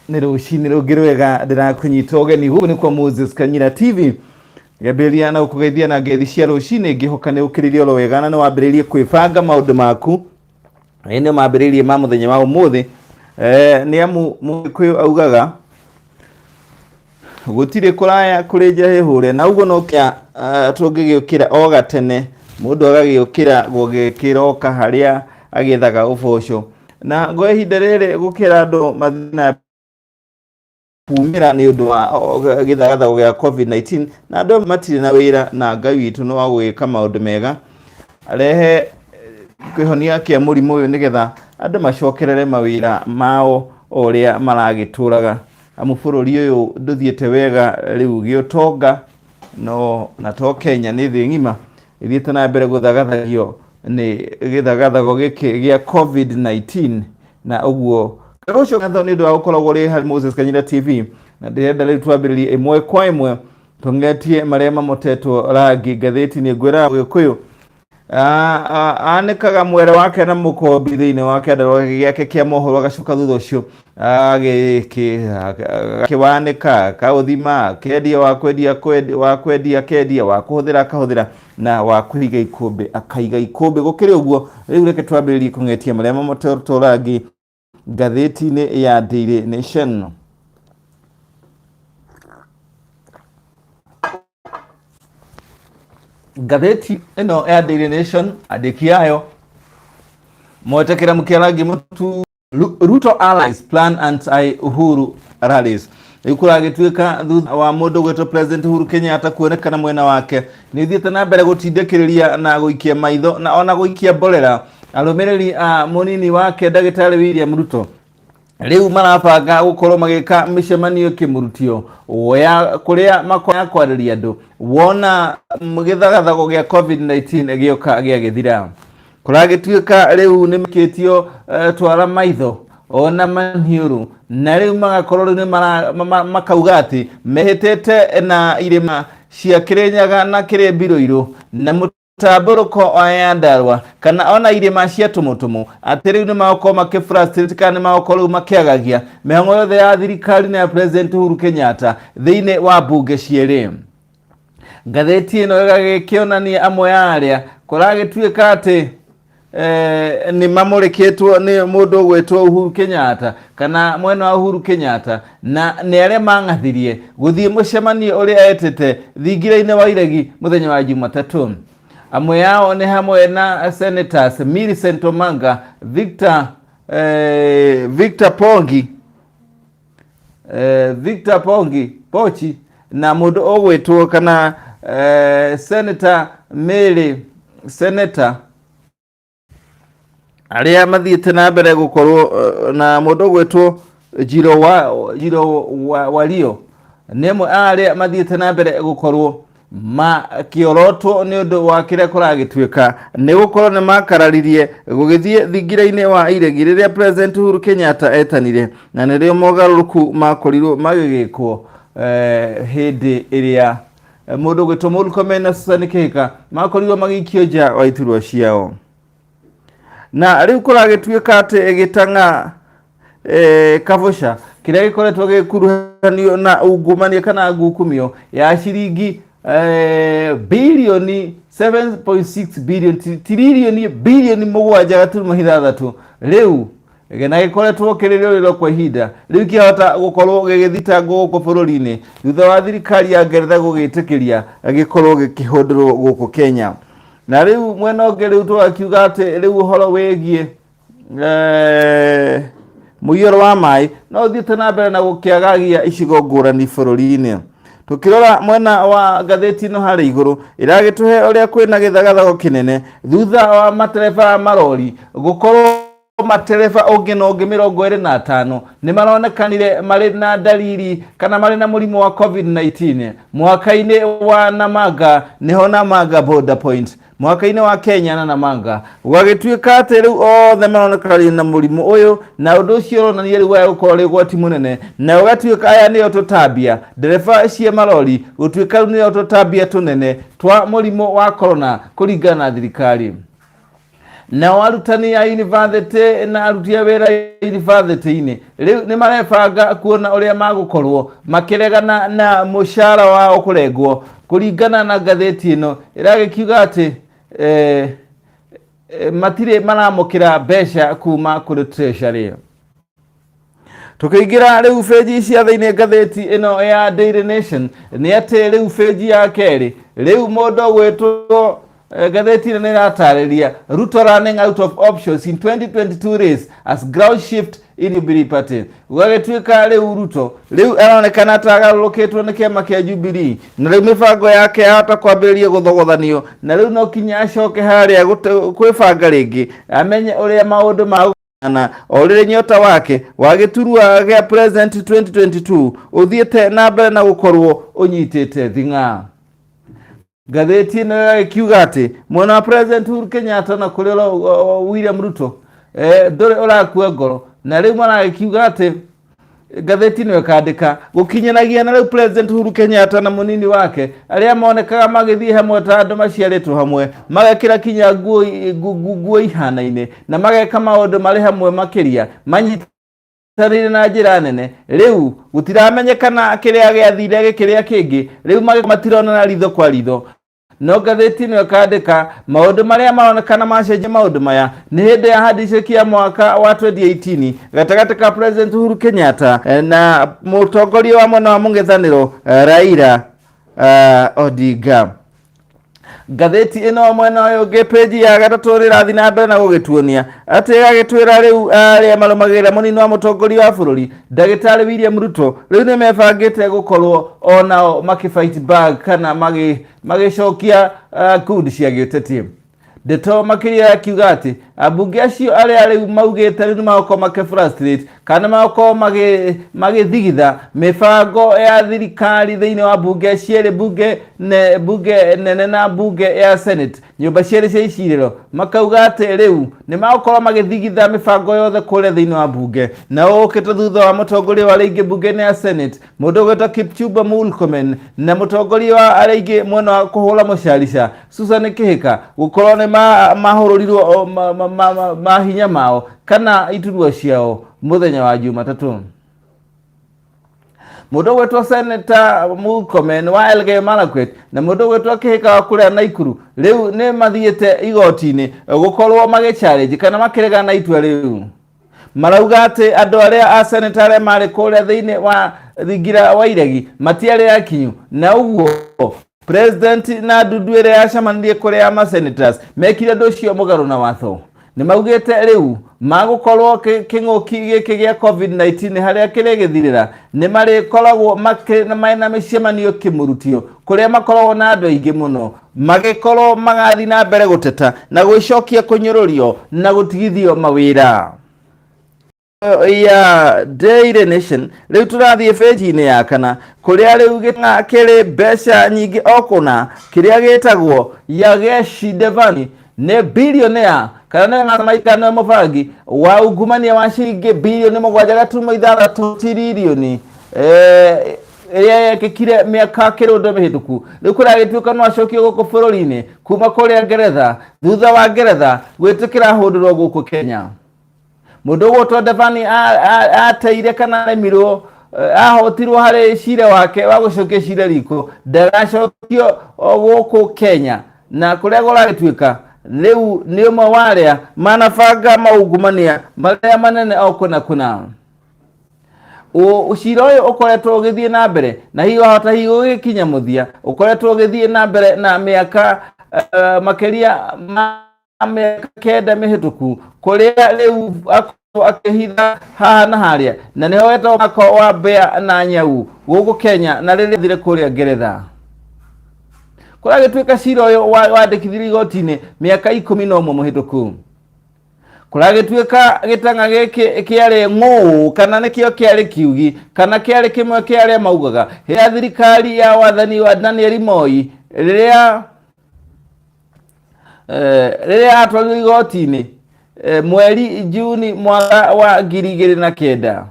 Nirushini rugirwega ndirakunyita ugeni hu ni kwa Moses Kanyira TV gaberia na ukugeithia na ngethi cia rushini ngihoka ni ukiririo ro wega na ni wambiririe kwibanga maundu maku ene mambiririe ma muthenya wa umuthi ni amu mukwiyo augaga gutire kuraya kureja hehure na ugo no kya tungigiukira o gatene mundu agagiukira gugikira o kaharia agithaga uboco na ngo ihinda riri gukira andu mathina kumira ni undu wa githagatha gya COVID-19 na andu matire na wira na Ngai witu no agwika maundu mega arehe kwihonia kia murimu uyu nigetha andu macokerere mawira mao uria maragituraga amu bururi uyu nduthiete wega riu giotonga no na to Kenya ni thi ngima ithiete na mbere guthagathagio ni githagathago giki gya COVID-19 na uguo karoco gatho ni ndu wa gukoragwo ri hari Moses Kanyira TV na ndirenda riu twambiririe imwe kwa imwe tungetie maria mamotetwo rangi ngatheti ni ngwira Gikuyu anikaga mwere wake na mukombi thiini wake ndaro giake kia mohoro agacoka thutha ucio kiwanika kauthima kendia wa kwendia kendia wa kuhuthira akahuthira na wa kuhiga ikumbi akaiga ikumbi gukiri uguo riu reke twambiririe kungetia maria mamotetwo rangi ngatheti-ini ya Daily Nation. Ngatheti ino ya Daily Nation andiki ayo motekera mukiarangi mutu Ruto allies plan anti-Uhuru rallies ikuragituika thutha wa mundu gwetwo President Uhuru Kenyatta kuonekana mwena wake ni thiete na mbere gutindikiriria na guikia maitho na ona guikia mborera arumiriri munini wake Dagitari William Ruto riu marabanga gukorwo magika micemanio kimurutio ya kuria makoya kwariria andu wona mugithagathago gya COVID-19 gioka gya githira kuragituika riu ni makitio twara maitho ona maniuru na riu magakorwo ni makauga ati mehitete na irima cia Kirinyaga na Kirimbiroiro na taburuko oyandarwa kana ona irima cia tumutumu atiriu ni mako makifrustrate kana mako makiagagia mehongo yothe ya thirikari na President Uhuru Kenyatta thiine wa bunge ciere ngatheti ino gagikionania amwe aria kuragituika ati ni mamuriketwo ni mundu gwetwo Uhuru Kenyatta kana mwena wa Uhuru Kenyatta na ni aria mangathirie guthie mucemanio uria etete thingira-ini wa iregi muthenya wa Jumatatu. Amwe yao ni hamwe na senators Millicent Omanga, Victor Pochi na mundu ogwetwo kana Senator Mary Senator aria mathiete na mbere gukorwo na mundu ogwetwo Jiro Walio nemwe aria mathiete na mbere gukorwo kiorotwo ni undu wa kire kuragituika ni gukorwo ni makararirie gugithie thingira-ini wa iregi riria President Uhuru Kenyatta etanire na nirio mogaruruku makorirwo magigikwo hindi iria mundu gwitwo Murkomen na Susan Kihika makorirwo magikio nja wa iturwa ciao na riu kuragituika ati gitanga kabusha kiria gikoretwo gikuruhanio na ungumania kana ngukumio ya ciringi bilioni 7.6 bilioni mugwanja gaturuma ithathatu riu na gikoretwo kiririo kwa ihinda riu kihota gukorwo gigithitangwo guku bururi-ini thutha wa thirikari ya Ngeretha gugitikiria gikorwo gikihundurwo guku Kenya na riu mwena ungi riu twakiuga ati riu uhoro wigie muiyoro wa mai no thiete na mbere na gukiagagia icigo ngurani bururi-ini. Tukirora mwena wa ngatheti ino hari iguru iragituhe uria kwina githagathago kinene thutha wa matereba marori gukorwo matereba ungi na ungi 25 ni maronekanire mari na dalili kana mari na murimu wa COVID-19 mwaka-ini wa Namanga niho Namanga border point mwaka-ini wa Kenya na Namanga gwagituika ati riu othe maronekana na murimu uyu na undu ucio ronania riu wa gukorwo gwati munene na ugatuika aya niyo tutambia dereva cia marori gutuika niyo tutambia tunene twa murimu wa corona kuringana na thirikari na warutani ya university na aruti a wira university-ini riu ni marebanga kuona uria magukorwo makiregana na mushara wao kurengwo kuringana na ngatheti ino iragikiuga ati matire maramukira mbeca kuma kuri treasury. Tukiingira riu feji cia thiini ngatheti ino ya Daily Nation ni ati riu feji ya keri riu mundu gwetwo ngatheti ino niratarĩria Ruto running out of options in 2022 race as ground shift in Jubilee Party. Gũgagĩtuĩka riu Ruto riu aronekana atagarũrũkĩtwo nĩ kĩama kĩa Jubilee na riu mĩbango yake yahota kwambĩrĩria gũthogothanio na riu no kinya acoke harĩa kwĩbanga rĩngĩ amenye ũrĩa maũndũ ma na orire nyota wake wagiturua gya president 2022 uthiete na mbere na gukorwo unyitite thinga. Ngatheti ino ikiuga ati mwena wa president Uhuru Kenyatta na kuri William Ruto ndore urakua ngoro na riu mwana ikiuga ati ngatheti ino ikandika gukinyanagia na riu president Uhuru Kenyatta na munini wake aria monekaga magithie hamwe ta andu maciaritwo hamwe magekira kinya nguo ihana-ini na mageka maundu mari hamwe makiria manyitanire na njira nene. Riu gutiramenyekana kiria giathire gikiria kingi riu matirona na ritho kwa ritho no ngatheti ino ikandika maundu maria maronekana macenjia maundu maya ni hindi ya handicake ya mwaka wa 2018 gatagati ka president Uhuru Kenyatta na mutongoria wa mwena wa mung'ethaniro Raila Odinga. Ngatheti ino mwena uyu ngi page ya gatatu rirathi na mbere na gugituonia ati gagitwira riu aria marumagira munini wa mutongoria wa bururi Ndagitari William Ruto riu ni mebangite gukorwo onao makifight back kana magicokia kundi cia giuteti. Ndeto makiria akiuga ati abunge acio aria riu maugite riu magoko makefrustrate kana magoko magithigitha mibango ya thirikari thiini wa bunge ciere bunge nene na bunge ya Senate nyumba ciere cia iciriro makauga ati riu ni magoko magithigitha mibango yothe kure thiini wa bunge na ukite thutha wa mutongoria wa ringi bunge ya Senate mundu gwetwa Kipchumba Murkomen na mutongoria wa aringi mwena wa kuhura mucarica Susan Kihika gukorwo ni mahururirwo mahinya mao kana iturua ciao muthenya wa Jumatatu. Mundu gwetwa Senator Murkomen wa Elgeyo Marakwet na mundu gwetwa Kihika wa kuria Naikuru riu ni mathiete igoti-ini gukorwo magichallenge kana makirega na itua riu. Marauga ati andu aria a senator aria mari kuria thiini wa thingira wa iregi matiari akinyu na uguo president na ndunduire yacamanirie kuria ma senators mekire ndu cio mugaru na watho. Ni maugite riu magukorwo king'uki giki gia COVID-19 haria kirigithirira ni mari koragwo maina micemanio kimurutio kuria makoragwo na andu aingi muno magikorwo magathi na mbere guteta na gwicokia kunyururio na gutigithio mawira. Ya Daily Nation riu turathie page-ini ya kana kuria riu kiri mbeca nyingi okuna kiria gitagwo Yageshi Devani ne billionaire kana na maikana mubangi wa ungumania wa ciringi bilioni 7.6 tirilioni kikire miaka kirundo mihituku riu kuragituika no acokio guku bururi-ini kuma kuria Ngeretha thutha wa Ngeretha gwitikira hundurwo guku Kenya. Mundu gwetwo Devani ateire kana remirwo ahotirwo hari cira wake wa gucokia cira riko ndagacokio guku Kenya na kuria guragituika riu ni umwe waria manabanga maungumania maria manene okuna ucira uyu ukoretwo ugithie na mbere na hiyo hota hiyo gikinya muthia ukoretwo ugithie na mbere na miaka makeria miaka kenda mihituku kuria riu akihitha haha na haria na niho wetwo mwaka wa Mbea na Nyau guku Kenya na riria thire kuria Ngeretha. Kuragituika cira uyu wandikithirio igoti-ini miaka 11 muhituku. Kuragituika gitanga giki kiari ng'uu kana nikio kiari kiugi kana kiari kimwe kiari maugaga ya thirikari ya wathani wa Daniel Moi riria atwarirwo igoti-ini mweri Juni mwaka wa 2009.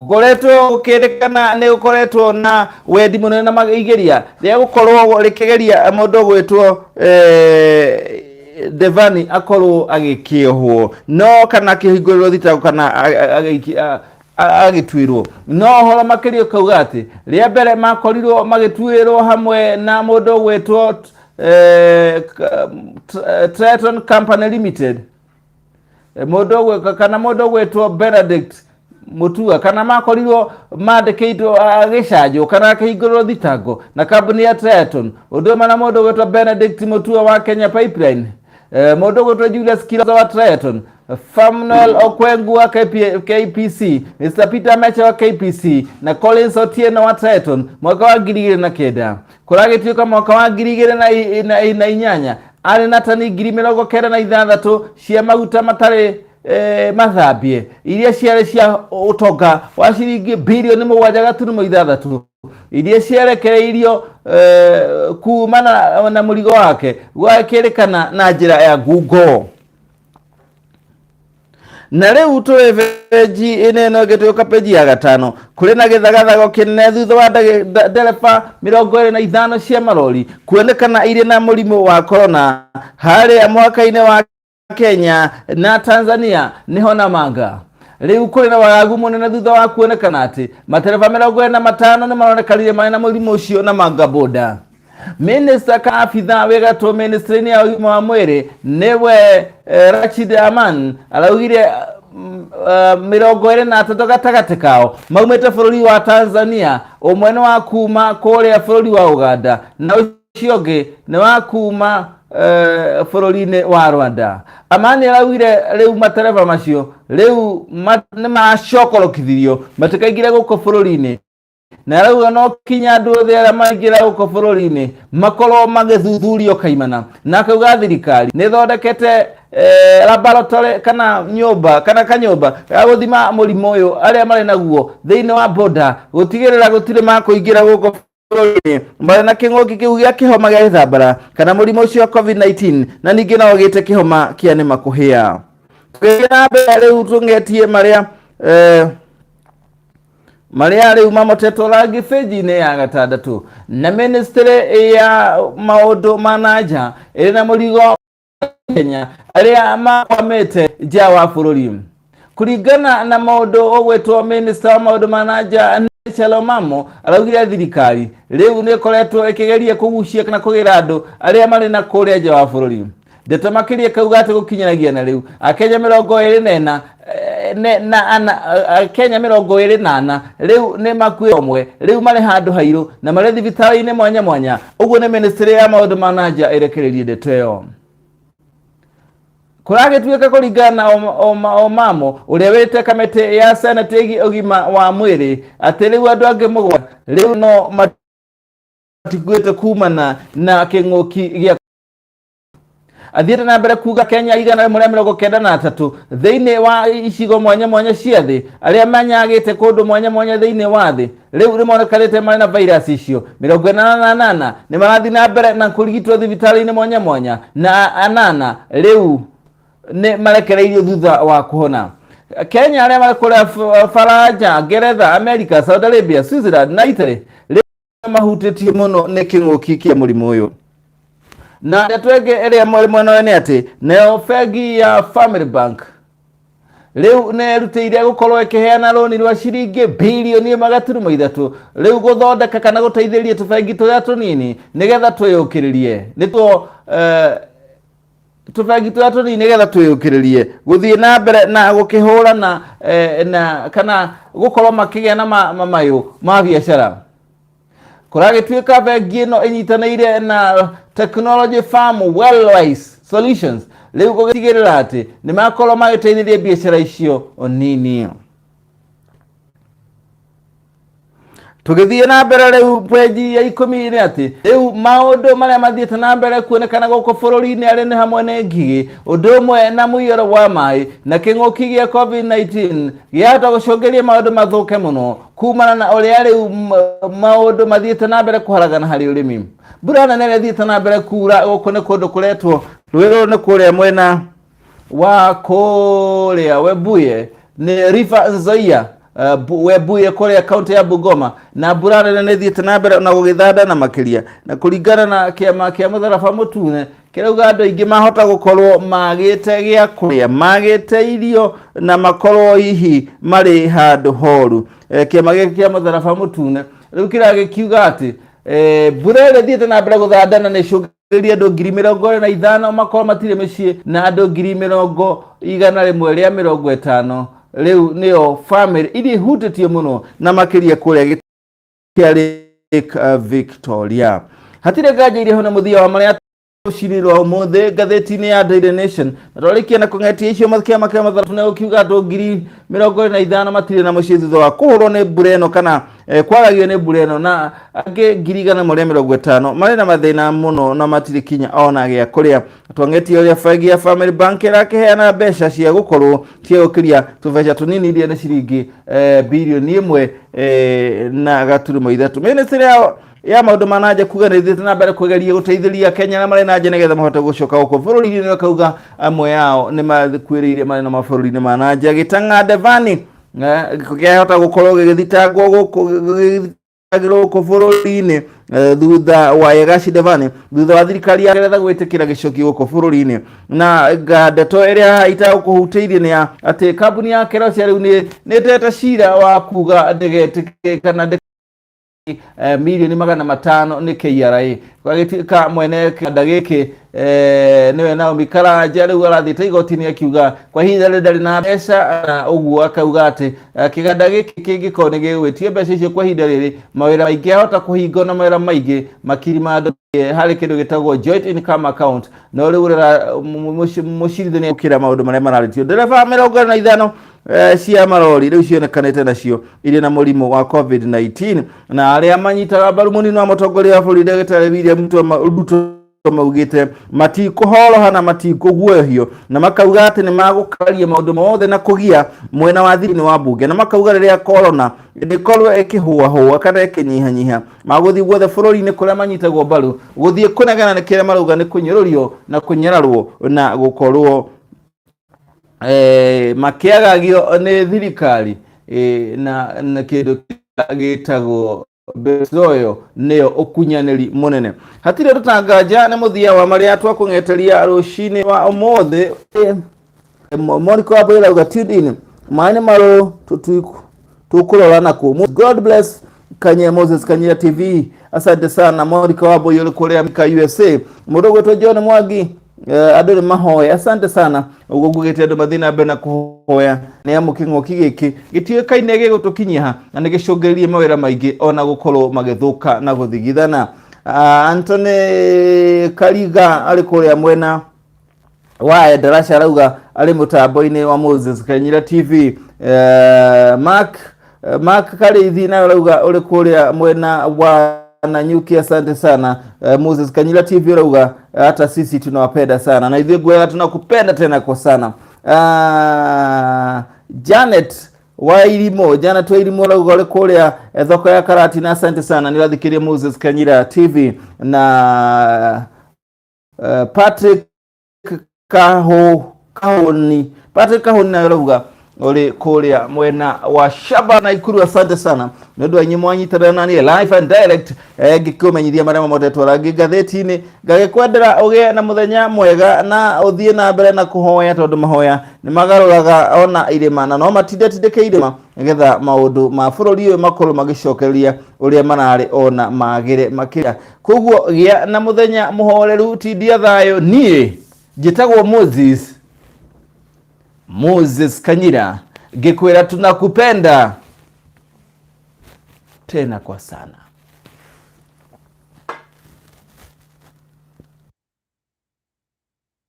Goretwo ukirikana ni ukoretwo na wendi munene na magigeria ria gukorwo rikigeria mundu gwetwo Devani akorwo agikiohwo no kana kihinguriro thitago kana agitwirwo no horo makirio kauga ati ria mbere makorirwo magitwirwo hamwe na mundu gwetwo Triton Company Limited mundu gwetwo Benedict Mutua kana makorirwo mandikitwo agicanjo kana kihinguriro thitango na kambuni ya Triton undu mana mundu gwetwo Benedict Mutua wa Kenya Pipeline mundu gwetwo Julius Kiloza wa Triton, Samuel Okwengu wa KPC, Mr. Peter Mecha wa KPC na Collins Otieno wa Triton mwaka wa 2009 kuragituika mwaka wa 2008 ari na tani 96 cia maguta matari mathambie iria ciarĩ cia utonga wa ciringi bilioni 7.6 iria ciarekereirio kumana na mũrigo wake gwakĩrĩkana na njĩra ya ngungo. Na rĩu tũrĩ peji ĩno ĩgĩtuĩka peji ya 5 kũrĩ na gĩthagathago kĩnene thutha wa ndereba 25 cia marori kuonekana irĩ na mũrimũ wa corona harĩa mwaka-inĩ wa Kenya na Tanzania niho na manga. Riu kuri na wagagu munene thutha wa kuonekana ati matereba 45 ni maronekanire marĩ na mũrimũ ũcio na manga boda. Minister ka afitha wegatwo ministry-inĩ ya ũgima wa mwĩrĩ niwe Rashid Aman araugire 23 gatagatĩ kao maumĩte bũrũri wa Tanzania, ũmwe nĩ wa kuma kũrĩa bũrũri wa Uganda na ũcio ũngĩ nĩ wa kuma bũrũri-inĩ wa Rwanda. Amani araugire riu matereba macio riu nĩ macokorokithirio matikaingire gũkũ bũrũri-inĩ na arauga no kinya andũ othe arĩa maingĩra gũkũ bũrũri-inĩ makorwo magĩthuthurio kaimana, na akauga thirikari nĩ thondekete laboratory kana nyũmba kana kanyũmba ga gũthima mũrimũ ũyũ arĩa marĩ naguo thĩinĩ wa boda gũtigĩrĩra gũtirĩ makũingĩra gũkũ bũrũri-inĩ marĩ na kĩng'ũki kĩu gĩa kĩhoma gĩa gĩthambara kana mũrimũ ũcio wa COVID-19 na ningĩ no ũgĩte kĩhoma kĩa nĩ makũhĩa. Tũgĩthiĩ na mbere rĩu tũng'etie marĩa rĩu mamotetwo rangi peji-inĩ ya 6 na ministry ya maũndũ ma nanja ĩrĩ na mũrigo Kenya arĩa makwamĩte nja wa bũrũri. Kũringana na maũndũ ũgwĩtwo minister wa maũndũ ma nanja Chelomamo araugire thirikari rĩu nĩ ĩkoretwo ĩkĩgeria kũgucia kana kũgĩra andũ arĩa marĩ na kũrĩa nja wa bũrũri. Ndeto makĩria kauga atĩ gũkinyanagia na rĩu Akenya 24 Kenya 24 rĩu nĩ makuĩ omwe rĩu marĩ handũ hairũ na marĩ thibitarĩ-inĩ mwanya mwanya. Ũguo nĩ ministry ya maũndũ ma nanja ĩrekereirie ndeto ĩyo. Kuragĩtuĩka kũringana Omamo ũrĩa wĩte kamĩtĩ ya Senate ĩgiĩ ũgima wa mwĩrĩ atĩ rĩu andũ angĩ mũgwanja rĩu no matikuĩte kumana na kĩng'ũki gĩa athiĩte na mbere kuga Kenya 193 thĩinĩ wa icigo mwanya mwanya cia thĩ arĩa manyagĩte kũndũ mwanya mwanya thĩinĩ wa thĩ rĩu nĩ monekanĩte marĩ na virus icio. 48 nĩ marathiĩ na mbere na kũrigitwo thibitarĩ-inĩ mwanya mwanya na 8 rĩu nĩ marekereirio thutha wa kuhona. Kenya arĩa marĩ kũrĩa Faranja, Ngeretha, America, Saudi Arabia, Switzerland na Italy rĩu mahutĩtio mũno nĩ kĩng'ũki kĩa mũrimũ ũyũ. Na ndeto ĩngĩ ĩrĩa mwena nĩ atĩ nayo bengi ya Family Bank rĩu nĩ ĩrutĩire gũkorwo ĩkĩheana rũni rwa ciringi bilioni 1.3 rĩu gũthondeka kana gũteithĩrĩria tũbengi tũrĩa tũnini nĩgetha twĩyũkĩrĩrie nĩtuo tũbengi tũrĩa tũnini nĩgetha twĩyũkĩrĩrie gũthiĩ na mbere na gũkĩhũra na kana gũkorwo makĩgĩa na mayũ ma biacara. Kuragĩtuĩka bengi ĩno ĩnyitanĩire na technology firm Wellwise Solutions rĩu gũgĩtigĩrĩra atĩ nĩ makorwo magĩteithĩrĩria biacara icio nini. Tũgĩthiĩ na mbere rĩu peji ya 10 nĩ atĩ rĩu maũndũ marĩa mathiĩte na mbere kuonekana gũkũ bũrũri-inĩ arĩ nĩ hamwe nĩ ngigĩ, ũndũ ũmwe na mũiyũro wa maĩ na kĩng'ũki gĩa COVID-19 gĩahota gũcũngĩria maũndũ mathũke mũno kumana na ũrĩa rĩu maũndũ mathiĩte na mbere kũharagana harĩ ũrĩmi. Mbura nene ĩrĩa ĩthiĩte na mbere kuura gũkũ nĩ kũndũ kũretwo rũĩ rũrũ nĩ kũrĩa mwena wa kũrĩa Webuye nĩ River Nzoia Webuye kũrĩa kaunti ya Bungoma na mbura nene nĩ ĩthiĩte na mbere na gũgĩthanda na makĩria na kũringana na kĩama kĩa mũtharaba mũtune kirauga andu ingi mahota gukorwo magite gya kuria magite irio na makorwo hihi mari handu horu kiama giki kia Mutharaba Mutune riu kiragikiuga ati mbura ĩrĩa thiĩte na mbere gũthandana nĩ icũngĩrĩirie andũ 25,000 makorwo matirĩ mĩciĩ na andũ 150,000 rĩu nĩo family iria ihutĩtio mũno na makĩria kũrĩa Lake Victoria. Hatirĩ nganja iria ho na mũthia wa marĩa cirirwo ũmũthĩ ngathĩti-inĩ ya Daily Nation rorikia na kũng'etia icio makĩama kĩa Mutharaba na gũkiuga andũ 25,000 matirĩ na mũciĩ thutha wa kũhũrwo nĩ mbura ĩno kana kwaragio nĩ mbura ĩno na angĩ 150,000 marĩ na mathĩna mũno na matirĩ kinya ona gĩa kũrĩa. Twang'etie ũrĩa bengi ya Family Bank ĩrakĩheana mbeca cia gũkorwo cia gũkĩria tũbeca tũnini iria nĩ ciringi birioni 1 na gaturumo 3. Ministry ya maundu manaje kuga nĩ thiĩte na mbere kũgeria gũteithĩria Kenya na marĩ na nje nĩgetha mahote gũcoka gũkũ bũrũri-inĩ nĩ kauga amwe yao nĩ makuĩrĩire marĩ na mabũrũri-inĩ ma nanja gĩtang'a Devani gĩkĩhota gũkorwo gĩgĩthitangwo gũkũ bũrũri-inĩ thutha wa Yegaci Devani thutha wa thirikari ya Ngeretha gwĩtĩkĩra gĩcoki gũkũ bũrũri-inĩ na ndeto ĩrĩa itagũkũhutĩirie nĩ ya atĩ kambuni ya Kerosia rĩu nĩ tete cira wa kuga ndĩgetĩkĩre kana milioni 500 nĩ KRA gwagĩtuĩka mwene kĩganda gĩkĩ nĩwe Naomi Karanja rĩu arathiĩte igoti-inĩ akiuga kwa ihinda rĩrĩ ndarĩ na mbeca na ũguo akauga atĩ kĩganda gĩkĩ kĩngĩkorwo nĩ gĩgwĩtie mbeca icio kwa ihinda rĩrĩ mawĩra maingĩ ahota kũhingo na mawĩra maingĩ makiri ma andũ harĩ kĩndũ gĩtagwo joint income account no rĩu mũcirithania gũkĩra maũndũ marĩa mararĩtio. Ndereba 45 cia marori rĩu cionekanĩte nacio irĩ na mũrimũ wa COVID-19 na arĩa manyitaga mbaru mũnini wa mũtongoria wa bũrũri Ndagĩtarĩ William Ruto maugĩte matikũhoroha na matikũguoyohio na makauga atĩ nĩ magũkaria maũndũ mothe na kũgia mwena wa thĩinĩ wa mbunge na makauga rĩrĩa corona ĩkorwo ĩkĩhũahũa kana ĩkĩnyihanyiha magũthiĩ guothe bũrũri-inĩ kũrĩa manyitagwo mbaru gũthiĩ kũnegana nĩ kĩrĩa marauga nĩ kũnyũrũrio na kũnyararwo na gũkorwo makĩagagio nĩ thirikari na kĩndũ gĩtagwo besoyo nĩyo ũkunyanĩri mũnene. Hatirĩ tũtanganja nĩ mũthia wa marĩa twakũng'eteria rũcinĩ wa ũmũthĩ Monica Wambui arauga tuned in maĩ marũ tũkũrora nakũ. God bless Moses Kanyira TV. Asante sana Monica Wambui uri kũrĩa Mika USA. Mũndũ gwĩtwo John Mwangi andũ nĩ mahoya. Asante sana ũguo ngugĩte andũ mathiĩ na mbere na kũhoya nĩ amu kĩng'ũki gĩkĩ gĩtuĩkaine gĩgũtũkinyia na nĩ gĩcũngĩrĩirie mawĩra maingĩ ona gũkorwo magĩthũka na gũthigithana. Anthony Kariga arĩ kũrĩa mwena wa Endarasha arauga arĩ mũtambo-inĩ wa Moses Kanyira TV. Mark Karithi nawe arauga ũrĩ kũrĩa mwena wa Nanyuki. Asante sana Moses Kanyira TV arauga hata sisi tunawapenda sana na hivyo gwela tunakupenda tena kwa sana. Janet Janet Wairimo arauga ũrĩ kũrĩa thoko ya Karati na asante sana nĩrathikirie Moses Kanyira TV na Patrick Kahoni nawe arauga uri kũrĩa mwena wa Shaba na Ikuru. Asante sana nĩ ũndũ wanyu mwanyitana na niĩ live and direct ngĩkũmenyithia marĩa mamotetwo rangi ngathĩti-inĩ ngagĩkwendera ũgĩe na mũthenya mwega na ũthiĩ na mbere na kũhoya tondũ mahoya nĩ magarũraga ona irĩma na no matindĩke irĩma nĩgetha maũndũ ma bũrũri ũyũ makorwo magĩcokereria ũrĩa mararĩ ona magĩre makĩria. Koguo gĩa na mũthenya mũhoreru tindia thayũ. Niĩ njĩtagwo Moses Kanyira, ngikwĩra tunakupenda tena kwa sana.